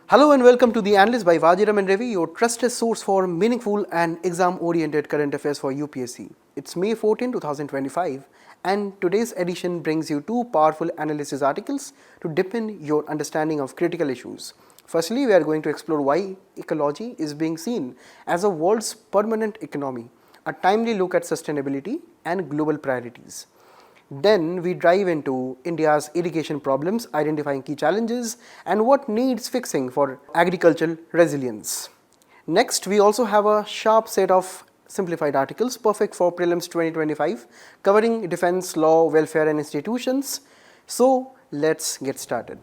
Hello and welcome to the Analyst by Vajiram and Ravi, your trusted source for meaningful and exam-oriented current affairs for UPSC. It's May 14, 2025, and today's edition brings you two powerful analysis articles to deepen your understanding of critical issues. Firstly, we are going to explore why ecology is being seen as a world's permanent economy, a timely look at sustainability and global priorities. Then we dive into India's irrigation problems, identifying key challenges and what needs fixing for agricultural resilience. Next, we also have a sharp set of simplified articles perfect for prelims 2025 covering defense, law, welfare and institutions. So, let's get started.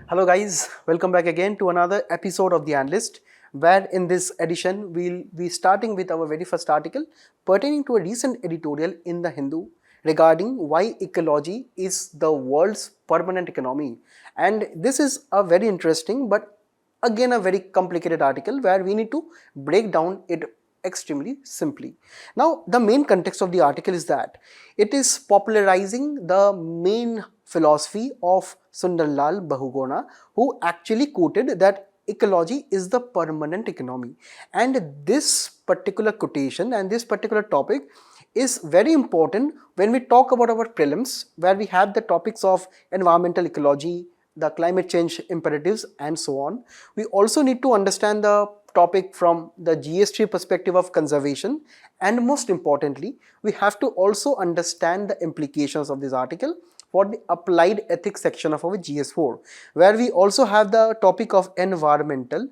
Hello guys, welcome back again to another episode of The Analyst, where in this edition we'll be starting with our very first article pertaining to a recent editorial in The Hindu regarding why ecology is the world's permanent economy. And this is a very interesting but again a very complicated article where we need to break down it extremely simply. Now, the main context of the article is that it is popularizing the main philosophy of Sundarlal Bahuguna, who actually quoted that ecology is the permanent economy. And this particular quotation and this particular topic is very important when we talk about our prelims, where we have the topics of environmental ecology, the climate change imperatives and so on. We also need to understand the topic from the GS3 perspective of conservation, and most importantly, we have to also understand the implications of this article for the applied ethics section of our GS4, where we also have the topic of environmental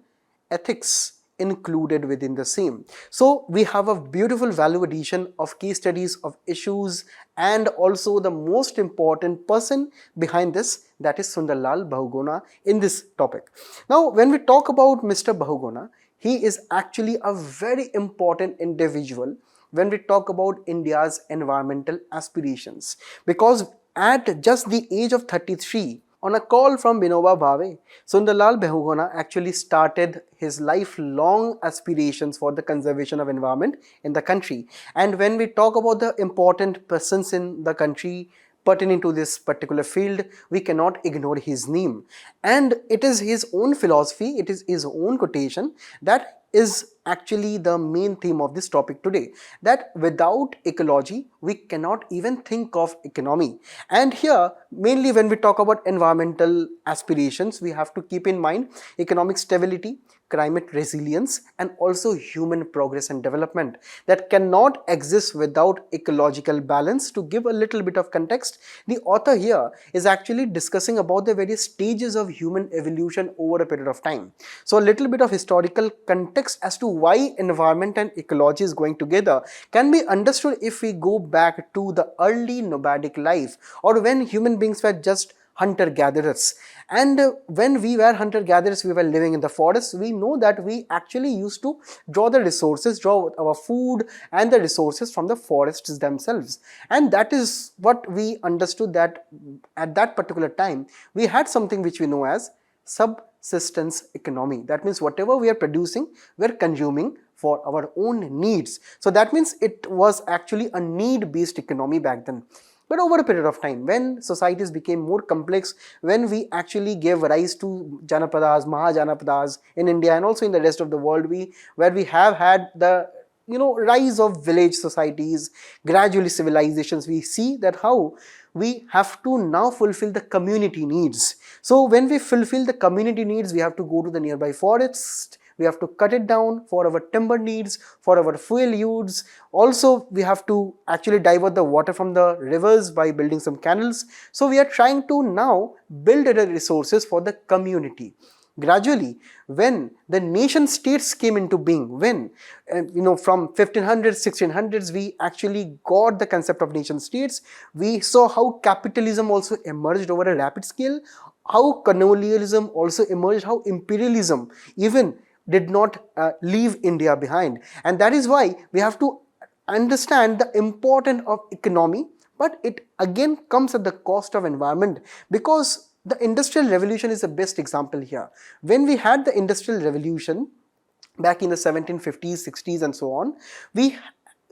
ethics included within the same. So we have a beautiful value addition of case studies of issues and also the most important person behind this, that is Sundarlal Bahuguna in this topic. Now, when we talk about Mr. Bahuguna, he is actually a very important individual when we talk about India's environmental aspirations, because at just the age of 33, on a call from Vinoba Bhave, Sundarlal Bahuguna actually started his lifelong aspirations for the conservation of environment in the country. And when we talk about the important persons in the country pertaining to this particular field, we cannot ignore his name. And it is his own philosophy, it is his own quotation that is actually the main theme of this topic today, that without ecology we cannot even think of economy. And here, mainly when we talk about environmental aspirations, we have to keep in mind economic stability, climate resilience and also human progress and development that cannot exist without ecological balance. To give a little bit of context, the author here is actually discussing about the various stages of human evolution over a period of time. So a little bit of historical context as to why environment and ecology is going together can be understood if we go back to the early nomadic life, or when human beings were just hunter-gatherers. And when we were hunter-gatherers, we were living in the forests. We know that we actually used to draw the resources, draw our food and the resources from the forests themselves. And that is what we understood, that at that particular time, we had something which we know as subsistence economy. That means whatever we are producing, we are consuming for our own needs. So that means it was actually a need-based economy back then. But over a period of time, when societies became more complex, when we actually gave rise to Janapadas, Mahajanapadas in India and also in the rest of the world, where we have had the rise of village societies, gradually civilizations, we see that how we have to now fulfill the community needs. So when we fulfill the community needs, we have to go to the nearby forest, we have to cut it down for our timber needs, for our fuel use. Also, we have to actually divert the water from the rivers by building some canals. So we are trying to now build the resources for the community. Gradually, when the nation states came into being, when from 1500s, 1600s, we actually got the concept of nation states. We saw how capitalism also emerged over a rapid scale, how colonialism also emerged, how imperialism even did not leave India behind. And that is why we have to understand the importance of economy, but it again comes at the cost of environment, because the Industrial Revolution is the best example here. When we had the Industrial Revolution back in the 1750s, 60s and so on, we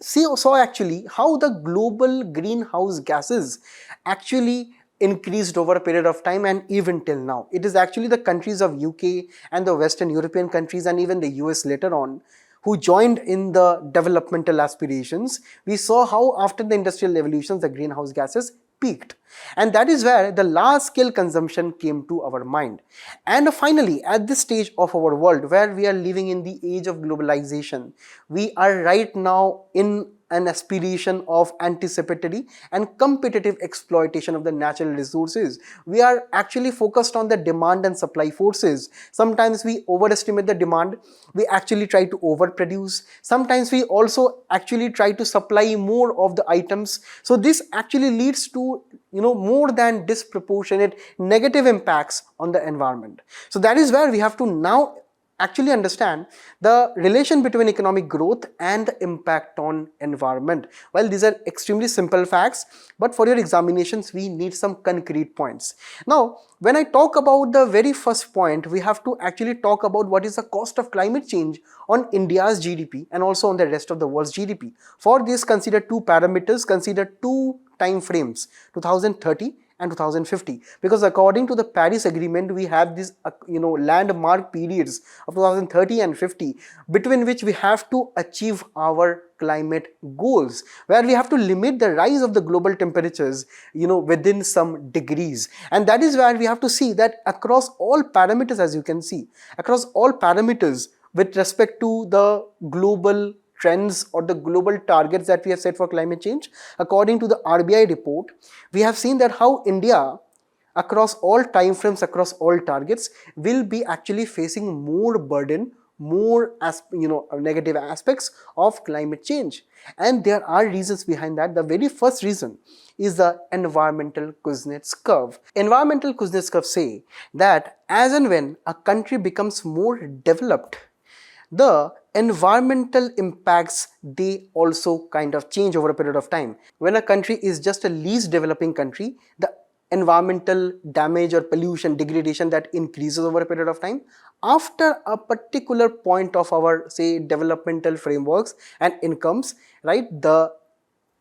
saw actually how the global greenhouse gases actually increased over a period of time and even till now. It is actually the countries of UK and the Western European countries and even the US later on who joined in the developmental aspirations. We saw how after the industrial revolutions the greenhouse gases peaked, and that is where the large scale consumption came to our mind. And finally, at this stage of our world where we are living in the age of globalization, we are right now in an aspiration of anticipatory and competitive exploitation of the natural resources. We are actually focused on the demand and supply forces. Sometimes we overestimate the demand, we actually try to overproduce. Sometimes we also actually try to supply more of the items. So this actually leads to more than disproportionate negative impacts on the environment. So that is where we have to now actually understand the relation between economic growth and the impact on environment. Well, these are extremely simple facts, but for your examinations we need some concrete points. Now, when I talk about the very first point, we have to actually talk about what is the cost of climate change on India's GDP and also on the rest of the world's GDP. For this, consider two parameters, consider two time frames, 2030 and 2050, because according to the Paris Agreement we have these landmark periods of 2030 and 50 between which we have to achieve our climate goals, where we have to limit the rise of the global temperatures within some degrees. And that is where we have to see that across all parameters, as you can see, across all parameters with respect to the global trends or the global targets that we have set for climate change, according to the RBI report, we have seen that how India across all time frames, across all targets, will be actually facing more burden, more negative aspects of climate change. And there are reasons behind that. The very first reason is the environmental Kuznets curve. Environmental Kuznets curve say that as and when a country becomes more developed, the environmental impacts, they also kind of change over a period of time. When a country is just a least developing country, the environmental damage or pollution, degradation, that increases over a period of time. After a particular point of our, say, developmental frameworks and incomes, right, the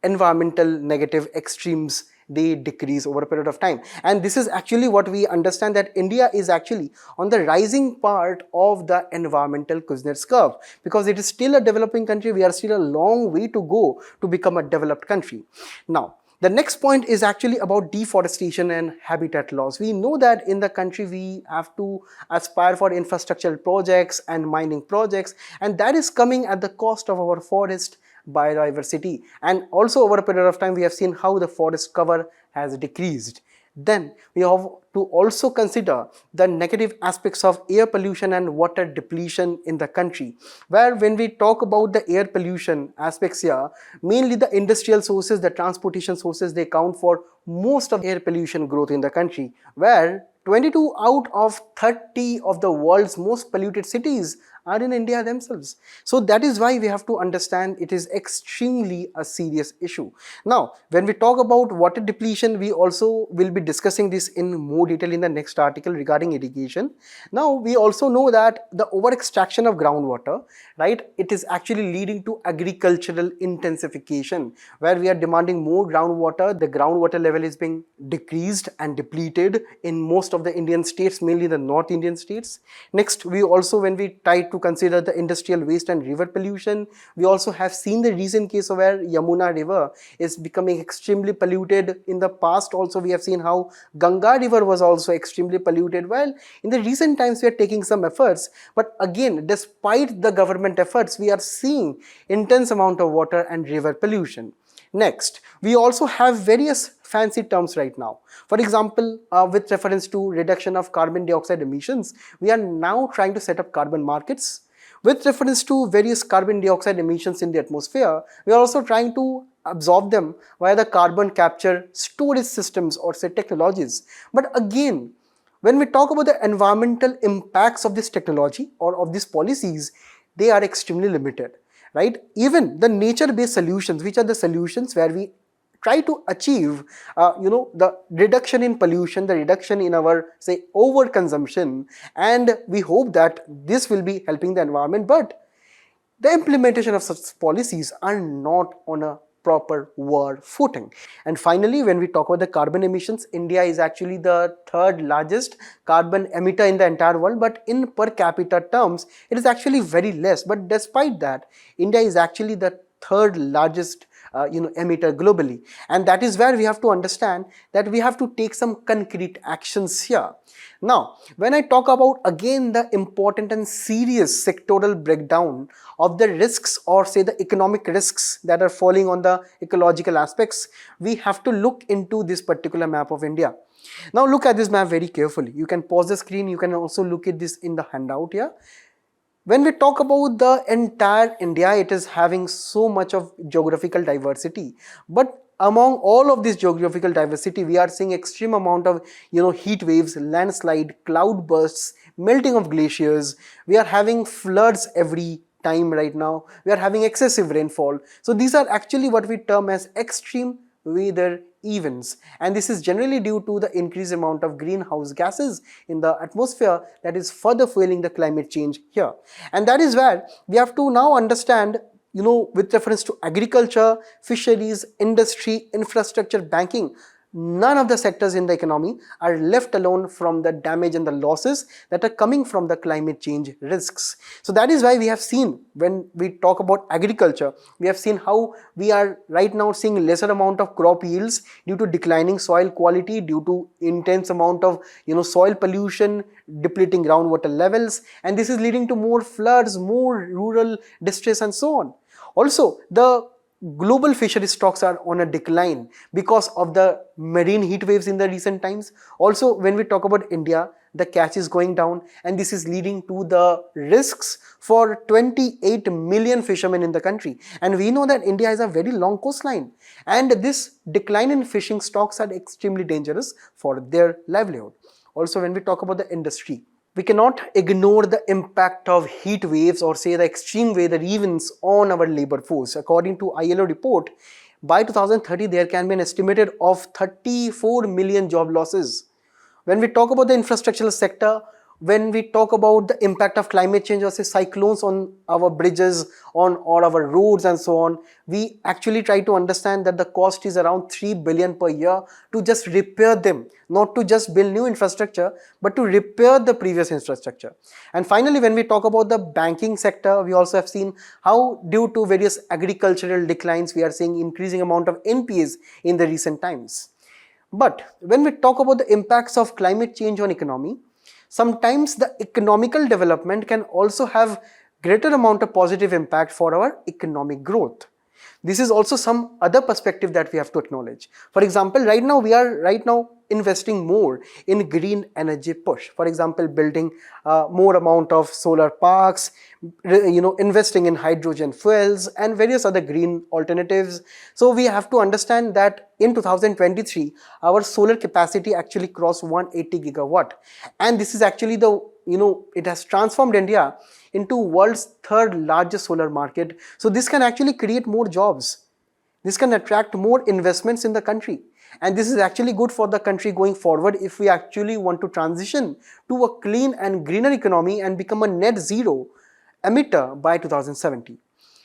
environmental negative extremes, they decrease over a period of time. And this is actually what we understand, that India is actually on the rising part of the environmental Kuznets curve, because it is still a developing country. We are still a long way to go to become a developed country. Now, the next point is actually about deforestation and habitat loss. We know that in the country we have to aspire for infrastructural projects and mining projects, and that is coming at the cost of our forest biodiversity. And also over a period of time we have seen how the forest cover has decreased. Then we have to also consider the negative aspects of air pollution and water depletion in the country, where when we talk about the air pollution aspects here, mainly the industrial sources, the transportation sources, they account for most of air pollution growth in the country, where 22 out of 30 of the world's most polluted cities are in India themselves. So that is why we have to understand it is extremely a serious issue. Now, when we talk about water depletion, we also will be discussing this in more detail in the next article regarding irrigation. Now, we also know that the over extraction of groundwater, right, it is actually leading to agricultural intensification, where we are demanding more groundwater. The groundwater level is being decreased and depleted in most of the Indian states, mainly the North Indian states. Next, we also, when we try to consider the industrial waste and river pollution, we also have seen the recent case where Yamuna river is becoming extremely polluted. In the past also we have seen how Ganga river was also extremely polluted. Well, in the recent times we are taking some efforts, but again, despite the government efforts, we are seeing intense amount of water and river pollution. Next, we also have various fancy terms right now. For example, with reference to reduction of carbon dioxide emissions, we are now trying to set up carbon markets. With reference to various carbon dioxide emissions in the atmosphere, we are also trying to absorb them via the carbon capture storage systems or say technologies. But again, when we talk about the environmental impacts of this technology or of these policies, they are extremely limited. Right? Even the nature-based solutions, which are the solutions where we try to achieve, the reduction in pollution, the reduction in our, say, overconsumption, and we hope that this will be helping the environment, but the implementation of such policies are not on a proper world footing. And finally, when we talk about the carbon emissions, India is actually the third largest carbon emitter in the entire world, but in per capita terms, it is actually very less. But despite that, India is actually the third largest emitter globally. And that is where we have to understand that we have to take some concrete actions here. Now, when I talk about again the important and serious sectoral breakdown of the risks, or say the economic risks that are falling on the ecological aspects, we have to look into this particular map of India. Now look at this map very carefully. You can pause the screen, you can also look at this in the handout here. When we talk about the entire India, it is having so much of geographical diversity, but among all of this geographical diversity, we are seeing extreme amount of heat waves, landslide, cloud bursts, melting of glaciers. We are having floods every time right now. We are having excessive rainfall. So these are actually what we term as extreme weather events, and this is generally due to the increased amount of greenhouse gases in the atmosphere that is further fueling the climate change here. And that is where we have to now understand, with reference to agriculture, fisheries, industry, infrastructure, banking, none of the sectors in the economy are left alone from the damage and the losses that are coming from the climate change risks. So that is why we have seen, when we talk about agriculture, we have seen how we are right now seeing lesser amount of crop yields due to declining soil quality, due to intense amount of soil pollution, depleting groundwater levels, and this is leading to more floods, more rural distress, and so on. Also, the global fishery stocks are on a decline because of the marine heat waves in the recent times. Also, when we talk about India, the catch is going down, and this is leading to the risks for 28 million fishermen in the country. And we know that India has a very long coastline, and this decline in fishing stocks are extremely dangerous for their livelihood. Also, when we talk about the industry, we cannot ignore the impact of heat waves, or say the extreme weather events, on our labor force. According to ILO report, by 2030 there can be an estimated of 34 million job losses. When we talk about the infrastructural sector, when we talk about the impact of climate change, or say cyclones on our bridges, on all our roads and so on, we actually try to understand that the cost is around 3 billion per year to just repair them, not to just build new infrastructure, but to repair the previous infrastructure. And finally, when we talk about the banking sector, we also have seen how, due to various agricultural declines, we are seeing increasing amount of NPAs in the recent times. But when we talk about the impacts of climate change on economy, sometimes the economical development can also have greater amount of positive impact for our economic growth. This is also some other perspective that we have to acknowledge. For example, we are investing more in green energy push. For example, building more amount of solar parks, investing in hydrogen fuels and various other green alternatives. So we have to understand that in 2023, our solar capacity actually crossed 180 gigawatt. And this is actually it has transformed India into world's third largest solar market. So this can actually create more jobs. This can attract more investments in the country. And this is actually good for the country going forward if we actually want to transition to a clean and greener economy and become a net zero emitter by 2070.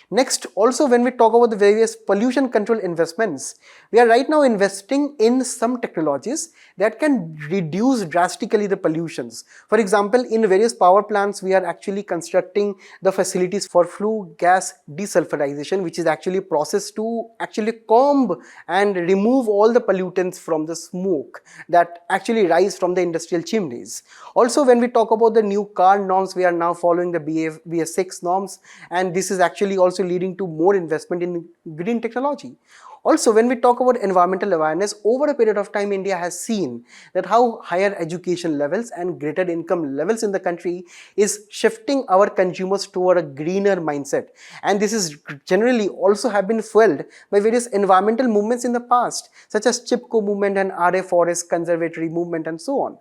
Next, also when we talk about the various pollution control investments, we are right now investing in some technologies that can reduce drastically the pollutions. For example, in various power plants, we are actually constructing the facilities for flue gas desulfurization, which is actually a process to actually comb and remove all the pollutants from the smoke that actually rise from the industrial chimneys. Also, when we talk about the new car norms, we are now following the BS6 norms, and this is actually also leading to more investment in green technology. Also, when we talk about environmental awareness, over a period of time, India has seen that how higher education levels and greater income levels in the country is shifting our consumers toward a greener mindset. And this is generally also have been fueled by various environmental movements in the past, such as Chipko movement and RA Forest Conservatory movement and so on.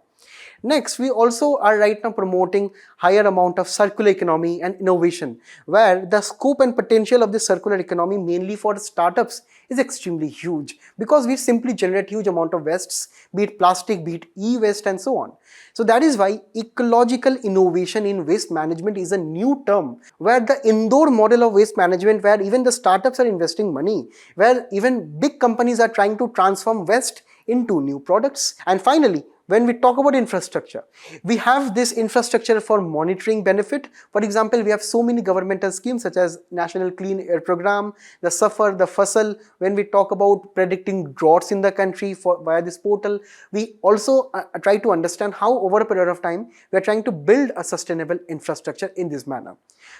Next, we also are right now promoting higher amount of circular economy and innovation, where the scope and potential of the circular economy mainly for startups is extremely huge because we simply generate huge amount of wastes, be it plastic, be it e-waste and so on. So that is why ecological innovation in waste management is a new term, where the indoor model of waste management, where even the startups are investing money, where even big companies are trying to transform waste into new products. And finally, when we talk about infrastructure, we have this infrastructure for monitoring benefit. For example, we have so many governmental schemes such as National Clean Air Program, the SAFAR, the FASL. When we talk about predicting droughts in the country via this portal, we also try to understand how over a period of time we are trying to build a sustainable infrastructure in this manner.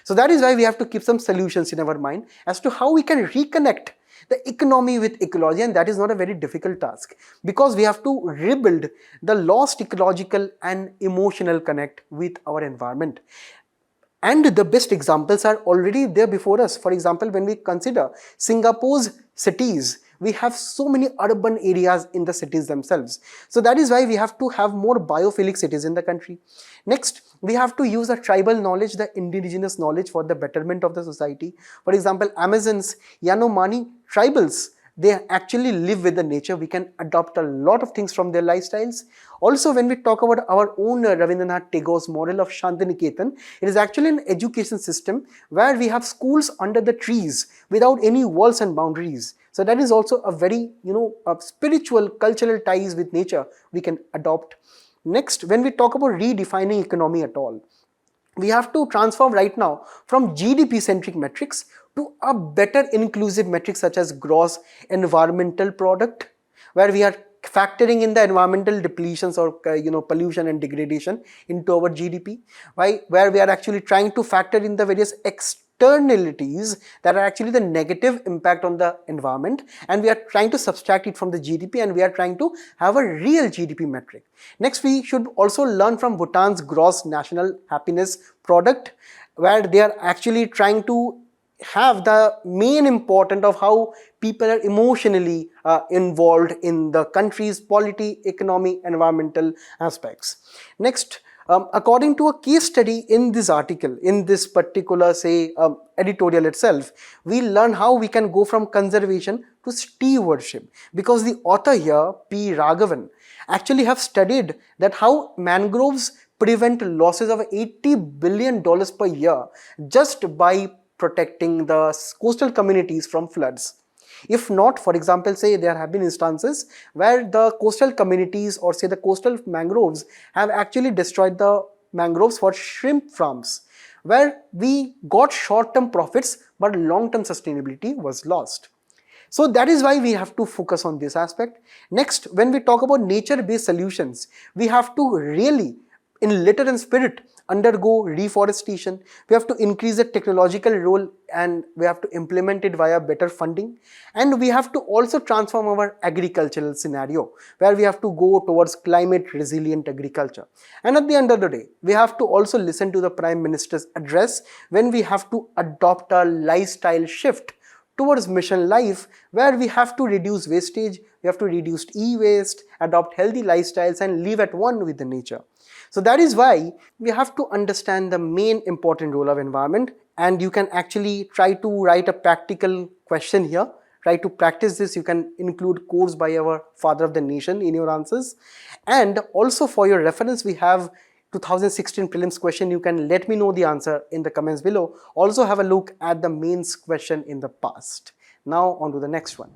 So that is why we have to keep some solutions in our mind as to how we can reconnect the economy with ecology, and that is not a very difficult task because we have to rebuild the lost ecological and emotional connect with our environment. And the best examples are already there before us. For example, when we consider Singapore's cities, we have so many urban areas in the cities themselves. So that is why we have to have more biophilic cities in the country. Next, we have to use the tribal knowledge, the indigenous knowledge for the betterment of the society. For example, Amazons, Yanomami tribals, they actually live with the nature. We can adopt a lot of things from their lifestyles. Also, when we talk about our own Rabindranath Tagore's model of Shantiniketan, it is actually an education system where we have schools under the trees without any walls and boundaries. So that is also a very, spiritual, cultural ties with nature we can adopt. Next, when we talk about redefining economy at all, we have to transform right now from GDP-centric metrics to a better inclusive metrics such as gross environmental product, where we are factoring in the environmental depletions or pollution and degradation into our GDP, where we are actually trying to factor in the various externalities that are actually the negative impact on the environment, and we are trying to subtract it from the GDP, and we are trying to have a real GDP metric. Next, we should also learn from Bhutan's gross national happiness product, where they are actually trying to have the main important of how people are emotionally involved in the country's polity, economy, environmental aspects. Next, according to a case study in this article, in this particular editorial itself, we learn how we can go from conservation to stewardship, because the author here, P. Raghavan, actually have studied that how mangroves prevent losses of $80 billion per year just by protecting the coastal communities from floods. If not, for example, there have been instances where the coastal communities or the coastal mangroves have actually destroyed the mangroves for shrimp farms, where we got short-term profits but long-term sustainability was lost. So that is why we have to focus on this aspect. Next, when we talk about nature-based solutions, we have to really, in letter and spirit, undergo reforestation. We have to increase the technological role, and we have to implement it via better funding. And we have to also transform our agricultural scenario, where we have to go towards climate resilient agriculture. And at the end of the day, we have to also listen to the Prime Minister's address when we have to adopt a lifestyle shift towards mission life, where we have to reduce wastage, we have to reduce e-waste, adopt healthy lifestyles, and live at one with the nature. So that is why we have to understand the main important role of environment, and you can actually try to write a practical question here. Try to practice this. You can include quotes by our father of the nation in your answers. And also for your reference, we have 2016 prelims question. You can let me know the answer in the comments below. Also have a look at the mains question in the past. Now on to the next one.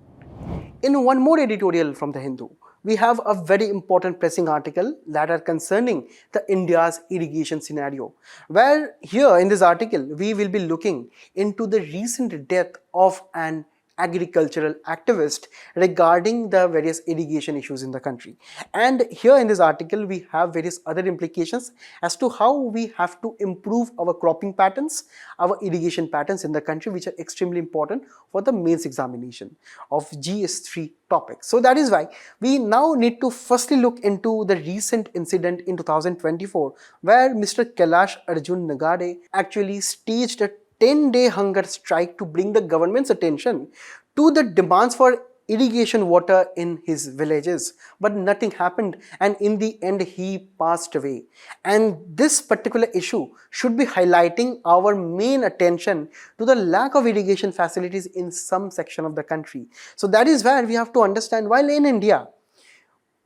In one more editorial from the Hindu, we have a very important pressing article that are concerning the India's irrigation scenario, where here in this article we will be looking into the recent death of an agricultural activist regarding the various irrigation issues in the country. And here in this article we have various other implications as to how we have to improve our cropping patterns, our irrigation patterns in the country, which are extremely important for the mains examination of GS3 topics. So that is why we now need to firstly look into the recent incident in 2024, where Mr. Kailash Arjun Nagade actually staged a 10-day hunger strike to bring the government's attention to the demands for irrigation water in his villages, but nothing happened, and in the end he passed away. And this particular issue should be highlighting our main attention to the lack of irrigation facilities in some section of the country. So that is where we have to understand, while in India,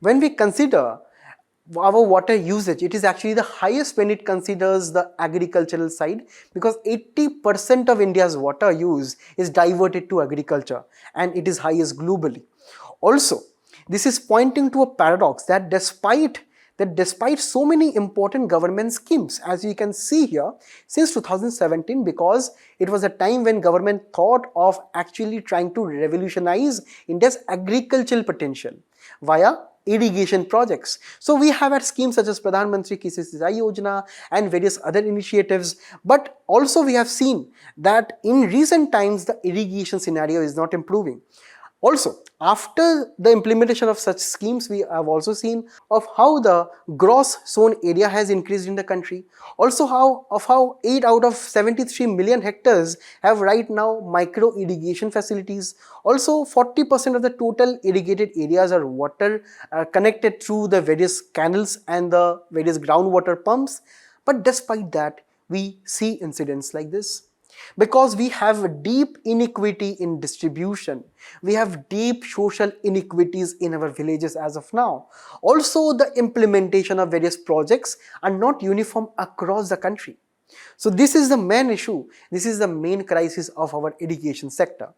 when we consider our water usage, it is actually the highest when it considers the agricultural side, because 80% of India's water use is diverted to agriculture, and it is highest globally. Also, this is pointing to a paradox that despite so many important government schemes, as you can see here, since 2017, because it was a time when government thought of actually trying to revolutionize India's agricultural potential via irrigation projects. So we have had schemes such as Pradhan Mantri Kisi Sinchai Yojana and various other initiatives, but also we have seen that in recent times the irrigation scenario is not improving. Also, after the implementation of such schemes, we have also seen of how the gross sown area has increased in the country. Also how 8 out of 73 million hectares have right now micro irrigation facilities. Also 40% of the total irrigated areas are water connected through the various canals and the various groundwater pumps. But despite that, we see incidents like this. Because we have deep inequity in distribution, we have deep social inequities in our villages as of now. Also, the implementation of various projects are not uniform across the country. So this is the main issue, this is the main crisis of our irrigation sector.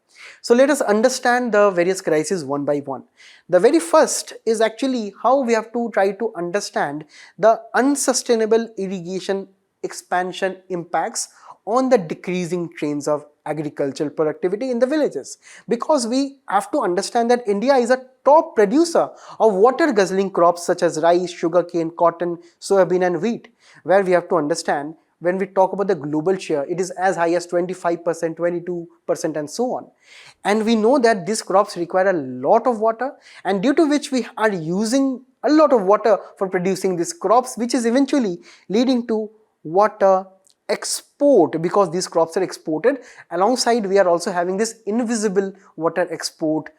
So let us understand the various crises one by one. The very first is actually how we have to try to understand the unsustainable irrigation expansion impacts on the decreasing trends of agricultural productivity in the villages. Because we have to understand that India is a top producer of water guzzling crops such as rice, sugarcane, cotton, soybean and wheat, where we have to understand when we talk about the global share, it is as high as 25%, 22% and so on. And we know that these crops require a lot of water, and due to which we are using a lot of water for producing these crops, which is eventually leading to water export, because these crops are exported. Alongside, we are also having this invisible water export,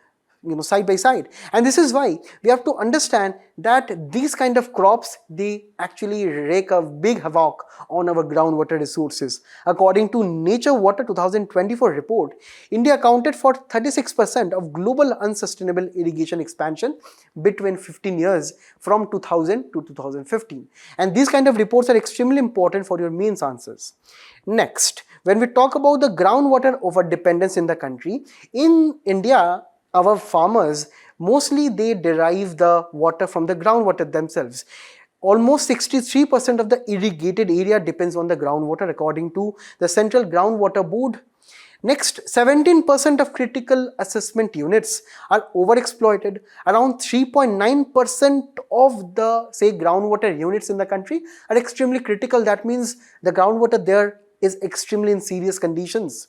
side by side. And this is why we have to understand that these kind of crops, they actually wreak a big havoc on our groundwater resources. According to Nature Water 2024 report, India accounted for 36% of global unsustainable irrigation expansion between 15 years from 2000 to 2015. And these kind of reports are extremely important for your mains answers. Next, when we talk about the groundwater over dependence in the country, in India, our farmers, mostly they derive the water from the groundwater themselves. Almost 63% of the irrigated area depends on the groundwater according to the Central Groundwater Board. Next, 17% of critical assessment units are overexploited. Around 3.9% of the, groundwater units in the country are extremely critical. That means the groundwater there is extremely in serious conditions.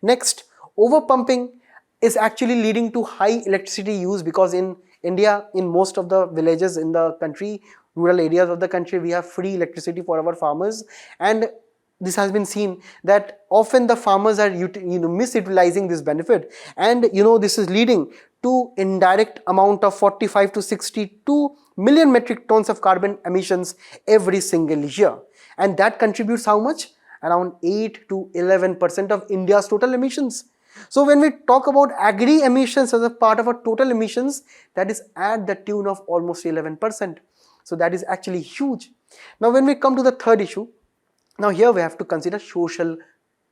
Next, overpumping is actually leading to high electricity use, because in India, in most of the villages in the country, rural areas of the country, we have free electricity for our farmers, and this has been seen that often the farmers are misutilizing this benefit, and this is leading to indirect amount of 45 to 62 million metric tons of carbon emissions every single year, and that contributes how much? Around 8 to 11% of India's total emissions. So when we talk about agri emissions as a part of our total emissions, that is at the tune of almost 11%. So that is actually huge. Now when we come to the third issue, now here we have to consider social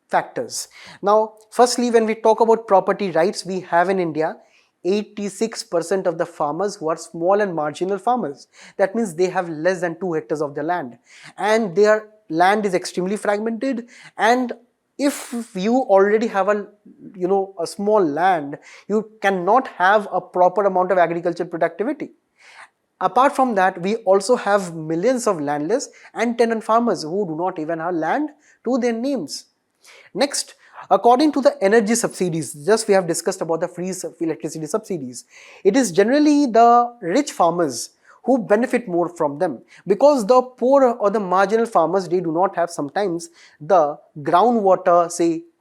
factors. Now firstly, when we talk about property rights, we have in India 86% of the farmers who are small and marginal farmers. That means they have less than 2 hectares of their land, and their land is extremely fragmented. And if you already have a small land, you cannot have a proper amount of agricultural productivity. Apart from that, we also have millions of landless and tenant farmers who do not even have land to their names. Next, according to the energy subsidies, just we have discussed about the free electricity subsidies, it is generally the rich farmers who benefit more from them, because the poor or the marginal farmers, they do not have sometimes the groundwater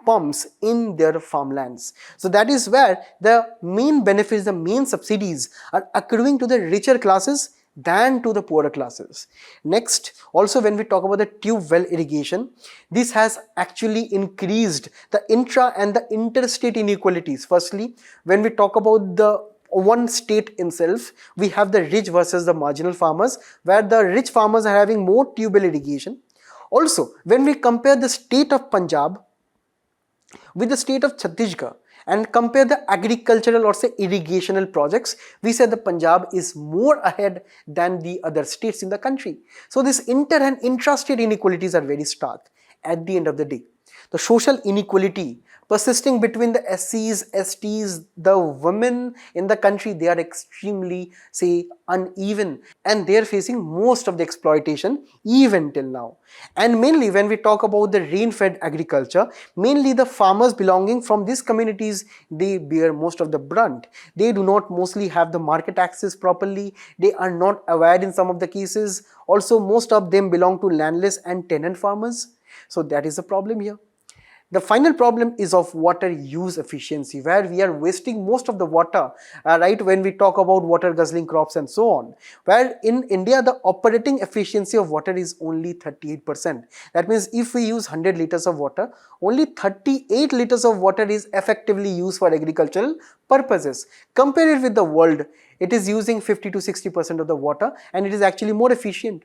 pumps in their farmlands. So that is where the main benefits, the main subsidies are accruing to the richer classes than to the poorer classes. Next, also when we talk about the tube well irrigation, this has actually increased the intra and the interstate inequalities. Firstly, when we talk about the one state itself, we have the rich versus the marginal farmers, where the rich farmers are having more tube well irrigation. Also, when we compare the state of Punjab with the state of Chhattisgarh and compare the agricultural or say irrigational projects, we say the Punjab is more ahead than the other states in the country. So these inter and intrastate inequalities are very stark at the end of the day. The social inequality persisting between the SCs, STs, the women in the country, they are extremely, say, uneven, and they are facing most of the exploitation even till now. And mainly when we talk about the rain-fed agriculture, mainly the farmers belonging from these communities, they bear most of the brunt. They do not mostly have the market access properly. They are not aware in some of the cases. Also, most of them belong to landless and tenant farmers. So that is the problem here. The final problem is of water use efficiency, where we are wasting most of the water, right, when we talk about water guzzling crops and so on, where in India the operating efficiency of water is only 38%. That means if we use 100 liters of water, only 38 liters of water is effectively used for agricultural purposes. Compare it with the world, it is using 50 to 60% of the water, and it is actually more efficient.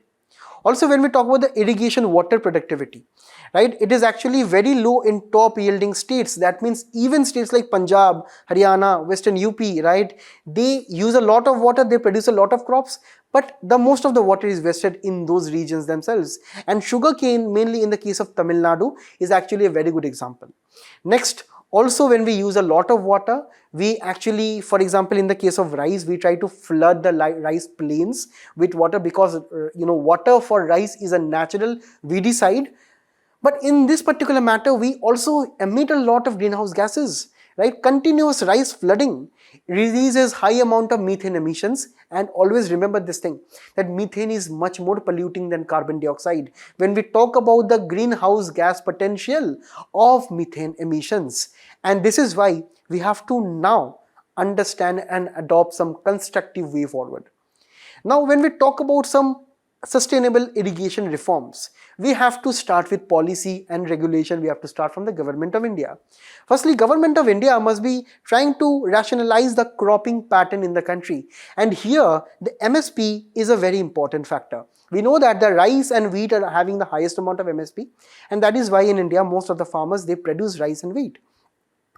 Also, when we talk about the irrigation water productivity, right, it is actually very low in top yielding states. That means even states like Punjab, Haryana, Western UP, right, they use a lot of water, they produce a lot of crops, but the most of the water is wasted in those regions themselves. And sugarcane, mainly in the case of Tamil Nadu, is actually a very good example. Next, also when we use a lot of water, we actually, for example, in the case of rice, we try to flood the rice plains with water because water for rice is a natural weedicide. But in this particular matter, we also emit a lot of greenhouse gases, right? Continuous rice flooding releases high amount of methane emissions, and always remember this thing, that methane is much more polluting than carbon dioxide when we talk about the greenhouse gas potential of methane emissions. And this is why we have to now understand and adopt some constructive way forward. Now, when we talk about some sustainable irrigation reforms, we have to start with policy and regulation. We have to start from the Government of India. Firstly, Government of India must be trying to rationalize the cropping pattern in the country. And here, the MSP is a very important factor. We know that the rice and wheat are having the highest amount of MSP, and that is why in India, most of the farmers, they produce rice and wheat.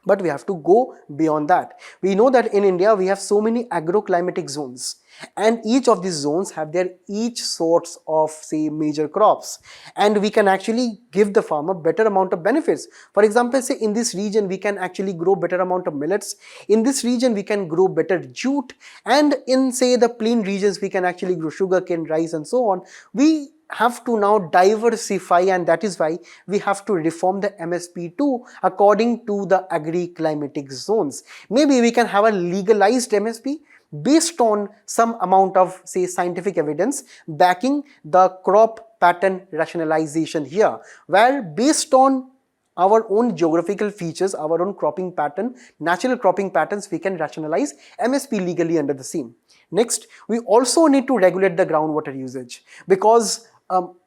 But we have to go beyond that. We know that in India, we have so many agroclimatic zones, and each of these zones have their each sorts of, say, major crops, and we can actually give the farmer better amount of benefits. For example, say in this region, we can actually grow better amount of millets. In this region, we can grow better jute, and in, say, the plain regions, we can actually grow sugarcane, rice, and so on. We have to now diversify, and that is why we have to reform the MSP too according to the agri-climatic zones. Maybe we can have a legalized MSP based on some amount of, say, scientific evidence backing the crop pattern rationalization here, where based on our own geographical features, our own cropping pattern, natural cropping patterns, we can rationalize MSP legally under the same. Next, we also need to regulate the groundwater usage, because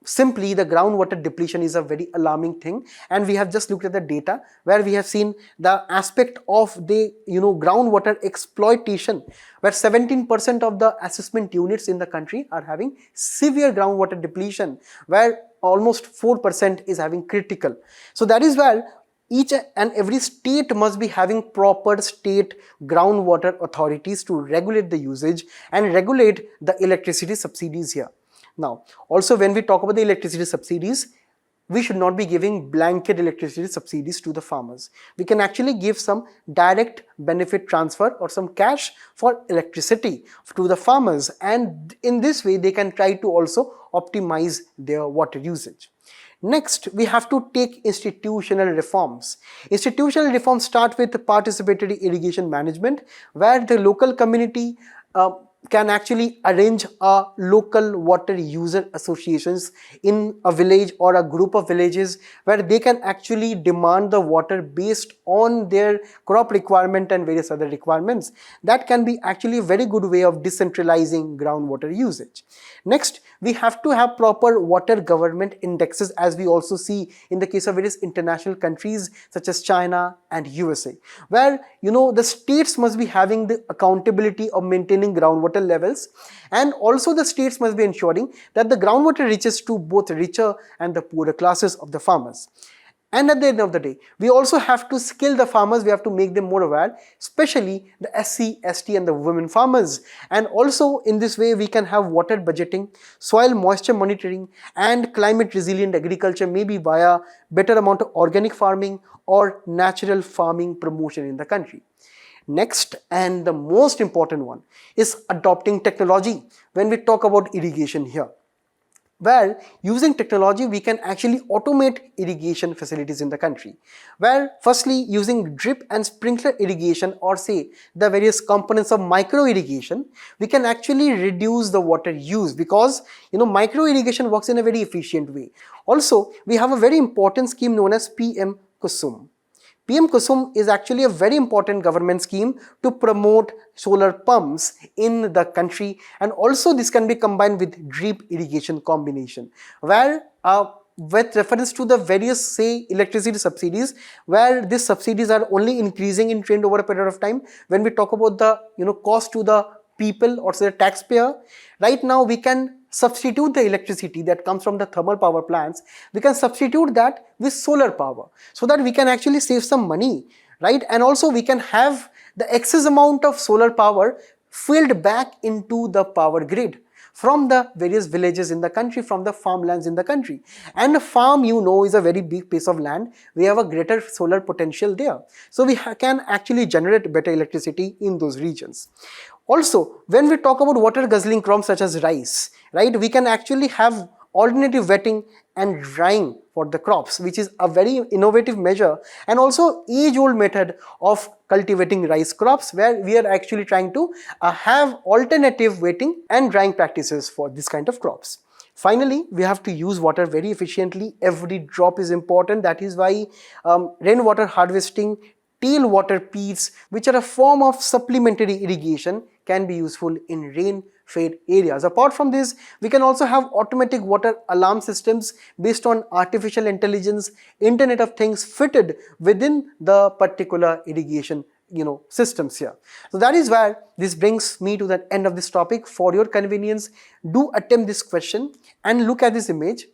simply the groundwater depletion is a very alarming thing, and we have just looked at the data where we have seen the aspect of the groundwater exploitation, where 17% of the assessment units in the country are having severe groundwater depletion, where almost 4% is having critical. So that is where each and every state must be having proper state groundwater authorities to regulate the usage and regulate the electricity subsidies here. Now, also when we talk about the electricity subsidies, we should not be giving blanket electricity subsidies to the farmers. We can actually give some direct benefit transfer or some cash for electricity to the farmers, and in this way they can try to also optimize their water usage. Next, we have to take institutional reforms. Institutional reforms start with participatory irrigation management, where the local community can actually arrange a local water user associations in a village or a group of villages, where they can actually demand the water based on their crop requirement and various other requirements. That can be actually a very good way of decentralizing groundwater usage. Next, we have to have proper water government indexes, as we also see in the case of various international countries such as China and USA, where the states must be having the accountability of maintaining groundwater levels, and also the states must be ensuring that the groundwater reaches to both richer and the poorer classes of the farmers. And at the end of the day, we also have to skill the farmers. We have to make them more aware, especially the SC, ST and the women farmers. And also in this way, we can have water budgeting, soil moisture monitoring and climate resilient agriculture, maybe via better amount of organic farming or natural farming promotion in the country. Next, and the most important one, is adopting technology when we talk about irrigation here, where using technology we can actually automate irrigation facilities in the country, where firstly using drip and sprinkler irrigation, or say the various components of micro irrigation, we can actually reduce the water use, because micro irrigation works in a very efficient way. Also, we have a very important scheme known as PM Kusum. PM Kusum is actually a very important government scheme to promote solar pumps in the country, and also this can be combined with drip irrigation combination, where with reference to the various, say, electricity subsidies, where these subsidies are only increasing in trend over a period of time. When we talk about the cost to the people or say the taxpayer, right now we can substitute the electricity that comes from the thermal power plants, we can substitute that with solar power, so that we can actually save some money, right? And also we can have the excess amount of solar power filled back into the power grid from the various villages in the country, from the farmlands in the country. And a farm, is a very big piece of land. We have a greater solar potential there, so we can actually generate better electricity in those regions. Also, when we talk about water guzzling crops such as rice, right, we can actually have alternative wetting and drying for the crops, which is a very innovative measure and also age-old method of cultivating rice crops, where we are actually trying to have alternative wetting and drying practices for this kind of crops. Finally, we have to use water very efficiently. Every drop is important. That is why rainwater harvesting, tailwater peats, which are a form of supplementary irrigation, can be useful in rain-fed areas. Apart from this, we can also have automatic water alarm systems based on artificial intelligence, Internet of Things fitted within the particular irrigation systems here. So that is where this brings me to the end of this topic. For your convenience, do attempt this question and look at this image.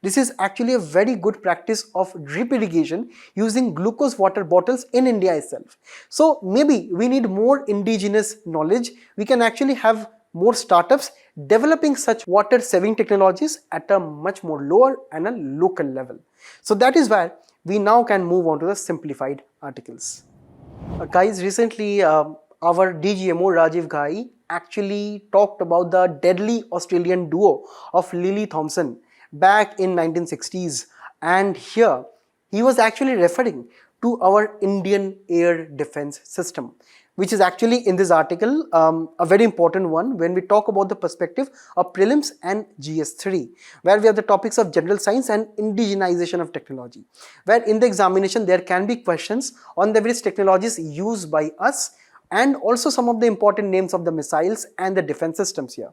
This is actually a very good practice of drip irrigation using glucose water bottles in India itself. So maybe we need more indigenous knowledge. We can actually have more startups developing such water saving technologies at a much more lower and a local level. So that is where we now can move on to the simplified articles. Guys, recently our DGMO Rajiv Ghai actually talked about the deadly Australian duo of Lily Thompson back in 1960s, and here he was actually referring to our Indian air defense system, which is actually in this article a very important one when we talk about the perspective of prelims and GS3, where we have the topics of general science and indigenization of technology, where in the examination there can be questions on the various technologies used by us and also some of the important names of the missiles and the defense systems here.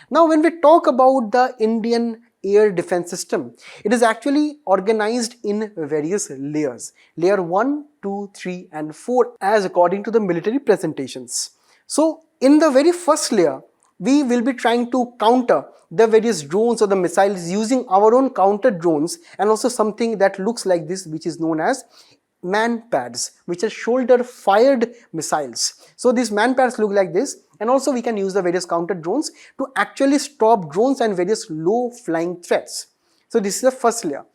Now, when we talk about the Indian air defense system, it is actually organized in various layers, layer 1, 2, 3 and 4 as according to the military presentations. So in the very first layer, we will be trying to counter the various drones or the missiles using our own counter drones, and also something that looks like this, which is known as man pads, which are shoulder fired missiles. So these man pads look like this, and also we can use the various counter drones to actually stop drones and various low flying threats. So this is the first layer.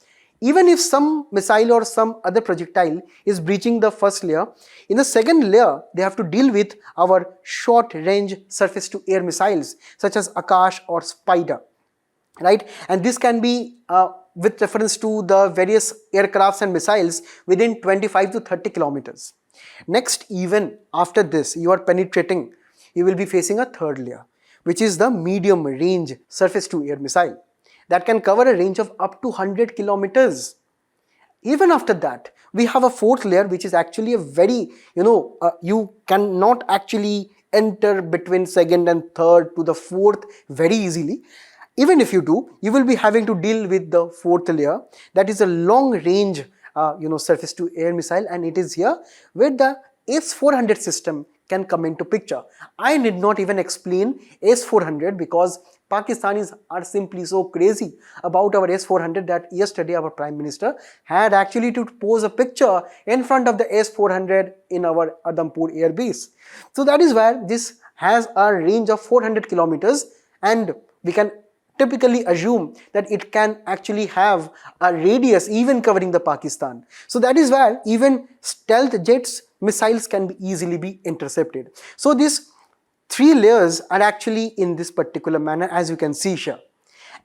Even if some missile or some other projectile is breaching the first layer, in the second layer they have to deal with our short range surface to air missiles such as Akash or Spider, right? And this can be with reference to the various aircrafts and missiles within 25 to 30 kilometers. Next, even after this, you are penetrating, you will be facing a third layer. which is the medium range surface to air missile that can cover a range of up to 100 kilometers. Even after that, we have a fourth layer, which is actually a very, you cannot actually enter between second and third to the fourth very easily. Even if you do, you will be having to deal with the fourth layer, that is a long range surface to air missile, and it is here where the S-400 system can come into picture. I need not even explain S-400 because Pakistanis are simply so crazy about our S-400 that yesterday our Prime Minister had actually to pose a picture in front of the S-400 in our Adampur air base. So that is where this has a range of 400 kilometers, and we can typically assume that it can actually have a radius even covering the Pakistan. So that is where even stealth jets, missiles can be easily be intercepted. So these three layers are actually in this particular manner, as you can see here.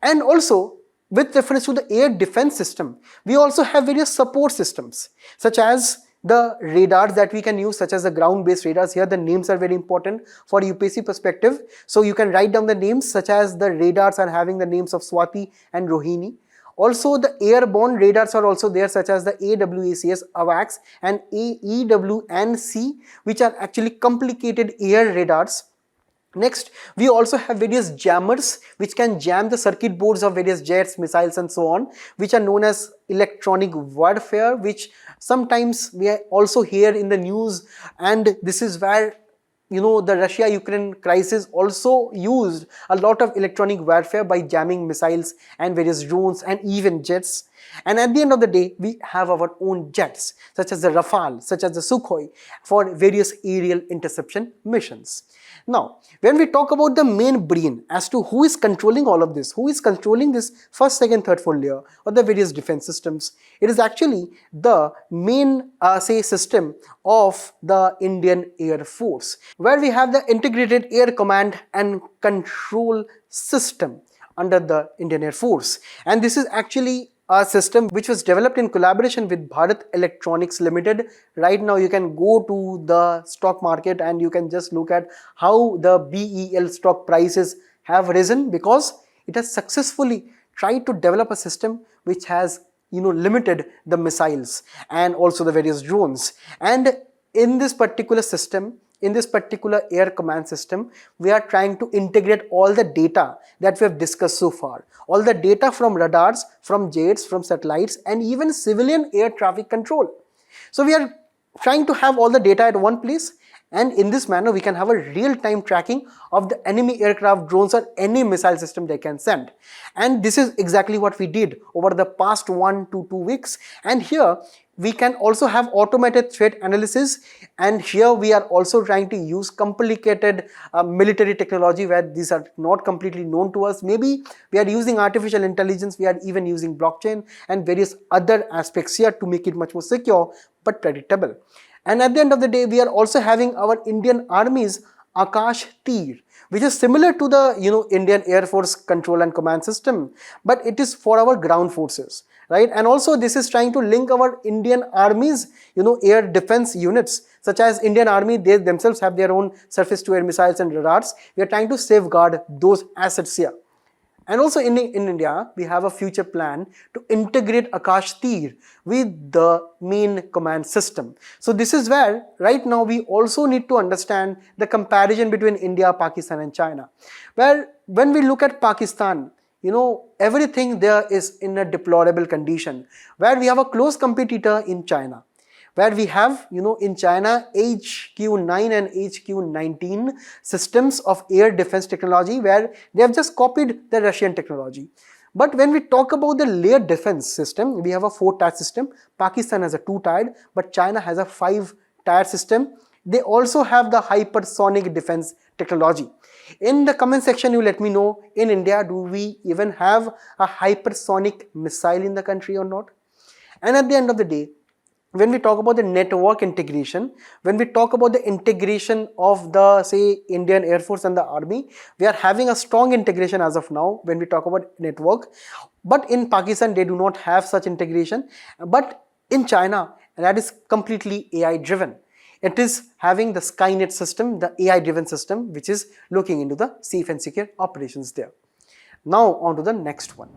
And also, with reference to the air defense system, we also have various support systems, such as the radars that we can use, such as the ground-based radars. Here the names are very important for UPSC perspective. So you can write down the names, such as the radars are having the names of Swati and Rohini. Also the airborne radars are also there, such as the AWACS, AWACS and AEW&C, which are actually complicated air radars. Next, we also have various jammers which can jam the circuit boards of various jets, missiles and so on, which are known as electronic warfare, which sometimes we also hear in the news, and this is where the Russia-Ukraine crisis also used a lot of electronic warfare by jamming missiles and various drones and even jets. And at the end of the day, we have our own jets, such as the Rafale, such as the Sukhoi, for various aerial interception missions. Now, when we talk about the main brain as to who is controlling all of this, who is controlling this first, second, third, fourth layer or the various defense systems, it is actually the main system of the Indian Air Force, where we have the integrated air command and control system under the Indian Air Force. And this is actually a system which was developed in collaboration with Bharat Electronics Limited. Right now you can go to the stock market and you can just look at how the BEL stock prices have risen, because it has successfully tried to develop a system which has limited the missiles and also the various drones. And in this particular system, in this particular air command system, we are trying to integrate all the data that we have discussed so far. All the data from radars, from jets, from satellites, and even civilian air traffic control. So we are trying to have all the data at one place, and in this manner we can have a real-time tracking of the enemy aircraft, drones or any missile system they can send. And this is exactly what we did over the past 1 to 2 weeks. And here we can also have automated threat analysis, and here we are also trying to use complicated military technology where these are not completely known to us. Maybe we are using artificial intelligence, we are even using blockchain and various other aspects here to make it much more secure but predictable. And at the end of the day, we are also having our Indian Army's Akash Tir, which is similar to the Indian Air Force control and command system, but it is for our ground forces, right? And also this is trying to link our Indian Army's air defense units, such as Indian Army, they themselves have their own surface to air missiles and radars. We are trying to safeguard those assets here. And also in India, we have a future plan to integrate Akash Tir with the main command system. So this is where right now we also need to understand the comparison between India, Pakistan and China. Where when we look at Pakistan, everything there is in a deplorable condition, where we have a close competitor in China, where we have, in China, HQ-9 and HQ-19 systems of air defense technology, where they have just copied the Russian technology. But when we talk about the layer defense system, we have a 4-tier system. Pakistan has a 2-tiered, but China has a 5-tier system. They also have the hypersonic defense technology. In the comment section, you let me know, in India, do we even have a hypersonic missile in the country or not? And at the end of the day, when we talk about the network integration, when we talk about the integration of the, say, Indian Air Force and the Army, we are having a strong integration as of now when we talk about network. But in Pakistan, they do not have such integration. But in China, that is completely AI driven. It is having the Skynet system, the AI driven system, which is looking into the safe and secure operations there. Now on to the next one.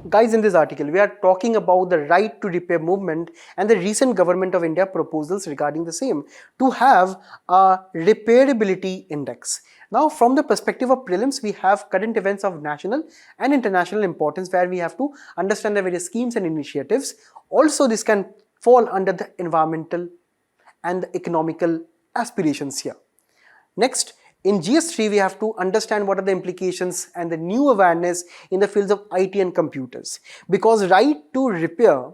Guys, in this article we are talking about the right to repair movement and the recent government of India proposals regarding the same to have a repairability index. Now from the perspective of prelims, we have current events of national and international importance where we have to understand the various schemes and initiatives. Also this can fall under the environmental and the economical aspirations here. Next, in GS3, we have to understand what are the implications and the new awareness in the fields of IT and computers. Because right to repair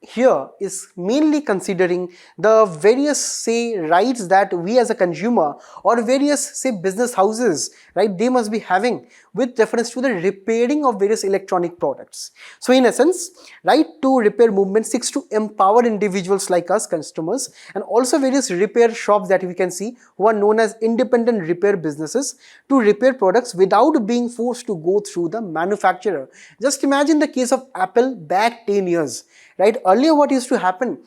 here is mainly considering the various say rights that we as a consumer or various say business houses, right, they must be having with reference to the repairing of various electronic products. So in essence, right to repair movement seeks to empower individuals like us customers and also various repair shops that we can see who are known as independent repair businesses to repair products without being forced to go through the manufacturer. Just imagine the case of Apple back 10 years. Right? Earlier what used to happen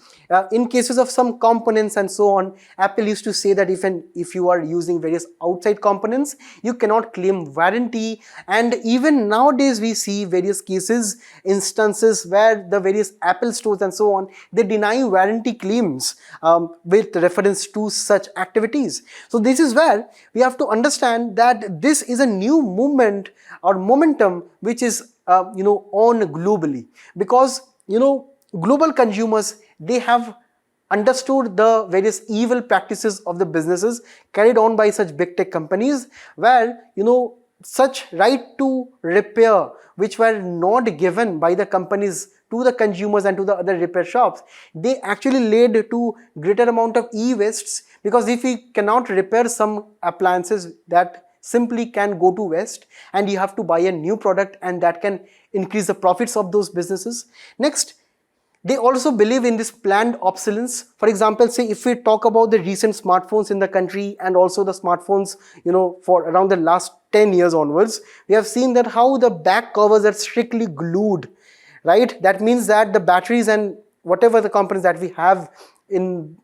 in cases of some components and so on, Apple used to say that if you are using various outside components, you cannot claim warranty, and even nowadays we see various cases, instances where the various Apple stores and so on, they deny warranty claims with reference to such activities. So this is where we have to understand that this is a new movement or momentum which is on globally, because global consumers, they have understood the various evil practices of the businesses carried on by such big tech companies where such right to repair which were not given by the companies to the consumers and to the other repair shops, they actually led to greater amount of e-wastes, because if we cannot repair some appliances, that simply can go to waste and you have to buy a new product, and that can increase the profits of those businesses. Next, they also believe in this planned obsolescence. For example, say if we talk about the recent smartphones in the country and also the smartphones, for around the last 10 years onwards, we have seen that how the back covers are strictly glued, right? That means that the batteries and whatever the components that we have in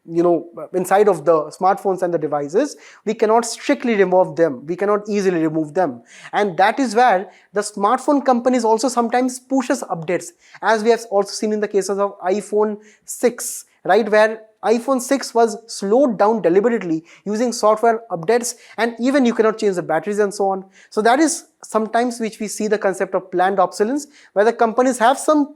inside of the smartphones and the devices, we cannot strictly remove them, we cannot easily remove them, and that is where the smartphone companies also sometimes pushes updates, as we have also seen in the cases of iPhone 6, right, where iPhone 6 was slowed down deliberately using software updates, and even you cannot change the batteries and so on. So that is sometimes which we see the concept of planned obsolescence, where the companies have some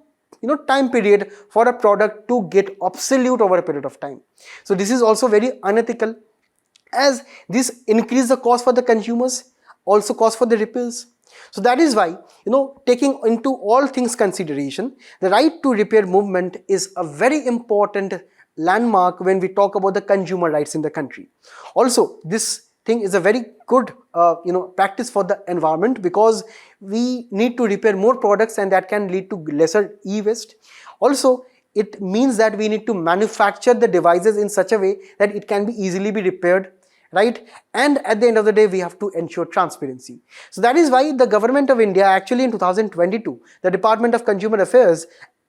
time period for a product to get obsolete over a period of time. So this is also very unethical, as this increase the cost for the consumers, also cost for the repairs. So that is why, taking into all things consideration, the right to repair movement is a very important landmark when we talk about the consumer rights in the country. Also, this thing is a very good practice for the environment, because we need to repair more products and that can lead to lesser e-waste. Also, it means that we need to manufacture the devices in such a way that it can be easily be repaired, right? And at the end of the day, we have to ensure transparency. So that is why the government of India actually in 2022, the Department of Consumer Affairs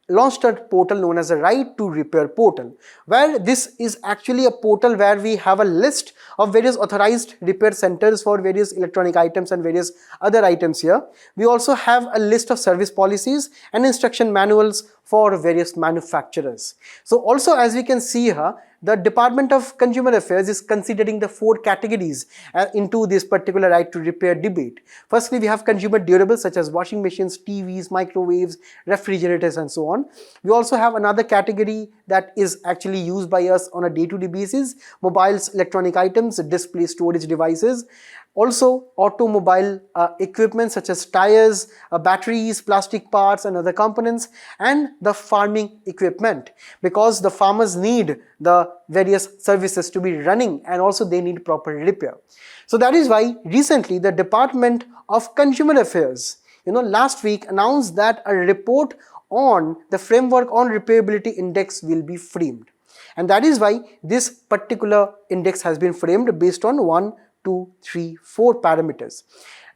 launched a portal known as a Right to Repair portal, where this is actually a portal where we have a list of various authorized repair centers for various electronic items and various other items here. We also have a list of service policies and instruction manuals for various manufacturers. So also, as we can see here, the Department of Consumer Affairs is considering the 4 categories into this particular right to repair debate. Firstly, we have consumer durables such as washing machines, TVs, microwaves, refrigerators and so on. We also have another category that is actually used by us on a day-to-day basis: mobiles, electronic items, display storage devices. Also, automobile equipment such as tires, batteries, plastic parts and other components, and the farming equipment, because the farmers need the various services to be running and also they need proper repair. So that is why recently the Department of Consumer Affairs, last week announced that a report on the framework on repairability index will be framed. And that is why this particular index has been framed based on 1, 2, 3, 4 parameters.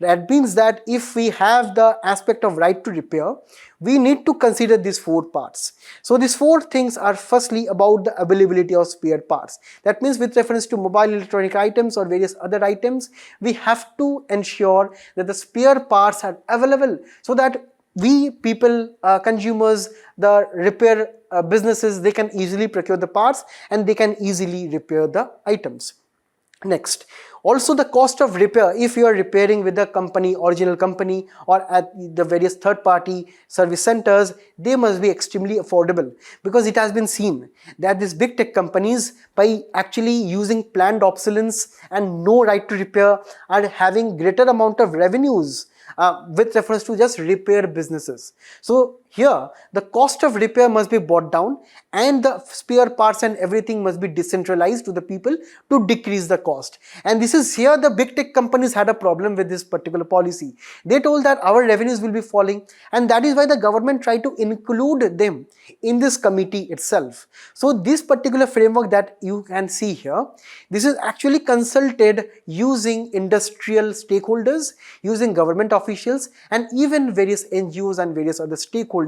That means that if we have the aspect of right to repair, we need to consider these four parts. So these four things are firstly about the availability of spare parts. That means with reference to mobile electronic items or various other items, we have to ensure that the spare parts are available so that we people, consumers, the repair businesses, they can easily procure the parts and they can easily repair the items. Next, also the cost of repair, if you are repairing with the company, original company, or at the various third-party service centers, they must be extremely affordable, because it has been seen that these big tech companies, by actually using planned obsolescence and no right to repair, are having greater amount of revenues with reference to just repair businesses. So here the cost of repair must be brought down and the spare parts and everything must be decentralized to the people to decrease the cost. And this is here the big tech companies had a problem with this particular policy. They told that our revenues will be falling, and that is why the government tried to include them in this committee itself. So this particular framework that you can see here, this is actually consulted using industrial stakeholders, using government officials, and even various NGOs and various other stakeholders.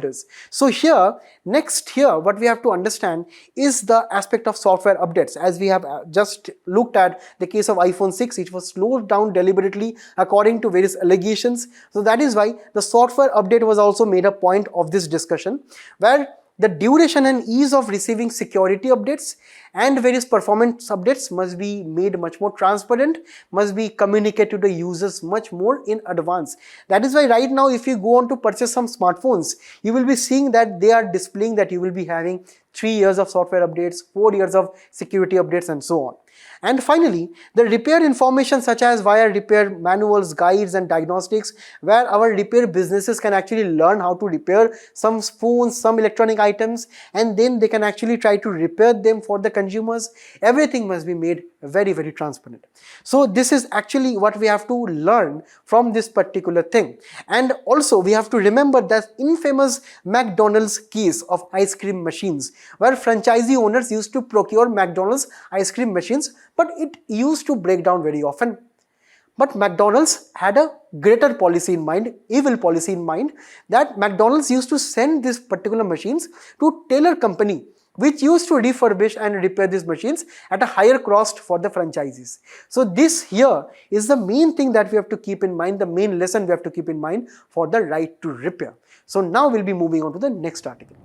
So here, next here, what we have to understand is the aspect of software updates. As we have just looked at the case of iPhone 6, it was slowed down deliberately according to various allegations. So that is why the software update was also made a point of this discussion, where the duration and ease of receiving security updates and various performance updates must be made much more transparent, must be communicated to the users much more in advance. That is why right now, if you go on to purchase some smartphones, you will be seeing that they are displaying that you will be having 3 years of software updates, 4 years of security updates, and so on. And finally, the repair information such as via repair manuals, guides, and diagnostics, where our repair businesses can actually learn how to repair some phones, some electronic items, and then they can actually try to repair them for the consumers. Everything must be made very, very transparent. So this is actually what we have to learn from this particular thing. And also we have to remember that infamous McDonald's case of ice cream machines, where franchisee owners used to procure McDonald's ice cream machines, but it used to break down very often. But McDonald's had a greater policy in mind, evil policy in mind, that McDonald's used to send these particular machines to Taylor Company, which used to refurbish and repair these machines at a higher cost for the franchisees. So this here is the main thing that we have to keep in mind, the main lesson we have to keep in mind for the right to repair. So now we'll be moving on to the next article.